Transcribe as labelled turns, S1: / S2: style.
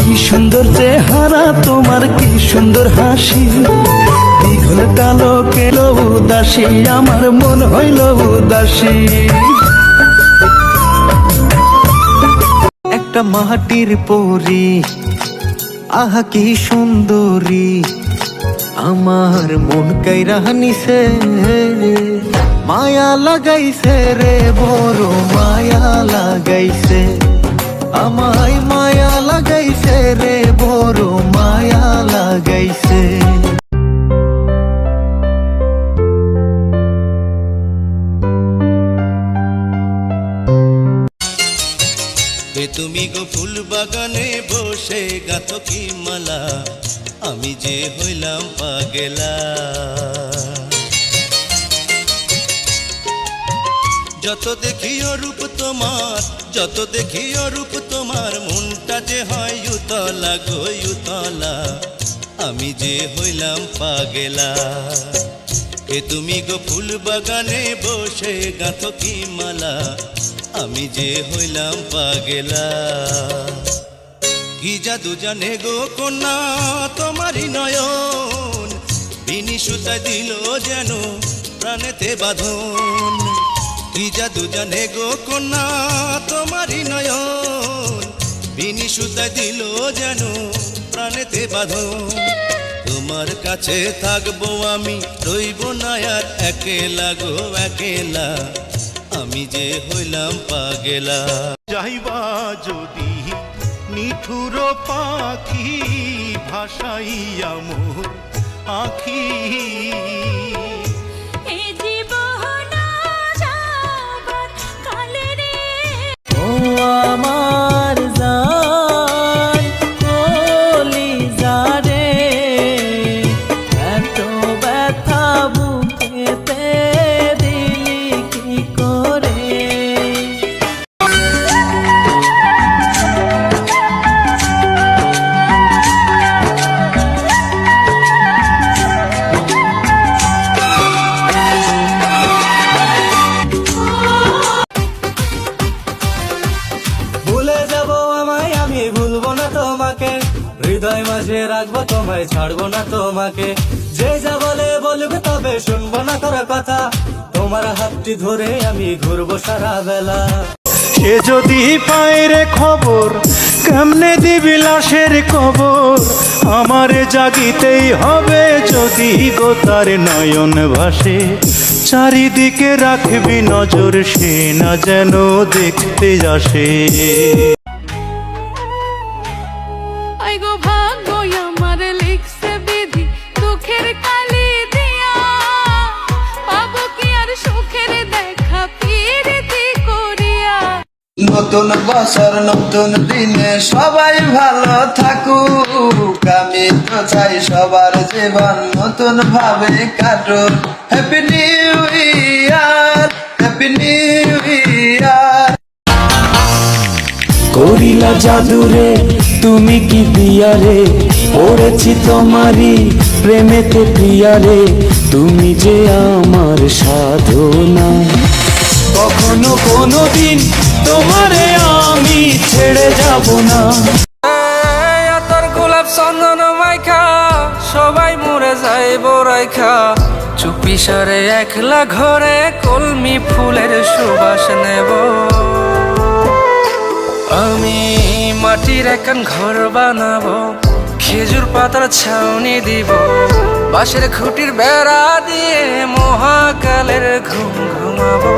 S1: কি সুন্দর চেহারা তোমার, কি সুন্দর হাসি, দীঘল কালকে উদাসী, আমার মন হইল উদাসী। একটা মাটির পরী, আহা কি সুন্দরী, আমার মন কাইরা নিছে, মায়া লাগাইছে রে, বড় মায়া লাগাইছে, আমায় মায়া লাগাইছে রে, বড় মায়া লাগাইছে।
S2: তুমি গো ফুল বাগানে বসে গাথো কি মালা, আমি যে হইলাম পাগেলা। যত দেখি রূপ তোমার, যত দেখি রূপ তোমার, মনটা যে হয় উতলা গো উতলা, আমি যে হইলাম পাগেলা। তুমি গো ফুল বাগানে বসে গাথো কি মালা, আমি যে হইলাম পাগেলা। কি জাদু জানে গো কন্যা তোমারই নয়ন, বিনি সুতায় দিল যেন প্রাণেতে বাঁধন। কি জাদু জানে গো কন্যা তোমারই নয়ন, বিনি সুতায় দিল যেন প্রাণেতে বাঁধন। তোমার কাছে থাকবো আমি, রইব না আর একেলা গো একেলা, আমি যে হইলাম পাগেলা।
S1: যাইবা যদি নিঠুর পাখি, ভাসাইয়া মোর আখি, ও আমার জান কলিজা রে, এত ব্যথা বুকেতে দিলি কি করে। ভুলে যাব আমায় আমি ভুলবো না তোমাকে, হৃদয় মাঝে রাখবো তোমায় ছাড়বো না তোমাকে। যে যা বলে বলবে তবে শুনবো না তোর কথা, তোমার হাতটি ধরে আমি ঘুরবো সারা বেলা। সে যদি পায় রে খবর, কেমনে দিবি লাশের কবর, আমারে জাগিতেই হবে যদি গো তার নয়ন ভাসে। চারিদিকে রাখবি নজর, সে না যেন দেখতে আসে।
S3: আইগো ভাগ্য আমার লিখছে বিধি, দুঃখের কালি দিয়া, পাবো কি আর সুখের দেখা প্রীতি করিয়া।
S4: নতুন বছর নতুন দিনে সবাই ভালো থাকুক, আমি তো চাই সবার জীবন নতুন ভাবে কাটুক। Happy new year, happy new year.
S1: করিলা জাদুরে তুমি কি দিয়ারে, পড়েছি তোমারই প্রেমেতে প্রিয়ারে, তুমি যে আমার সাধনা। কখনো কোনো দিন তোমারে আমি ছেড়ে যাব না।
S5: তোর গোলাপ চন্দন মাইখা সবাই মরে যাইব রাইখা, চুপি সারে একলা ঘরে কলমি ফুলের সুবাস নেব। আমি মাটির একখান ঘর বানাবো, খেজুর পাতার ছাউনি দিব, বাঁশের খুঁটির বেড়া দিয়ে মহাকালের ঘুম ঘুমাবো।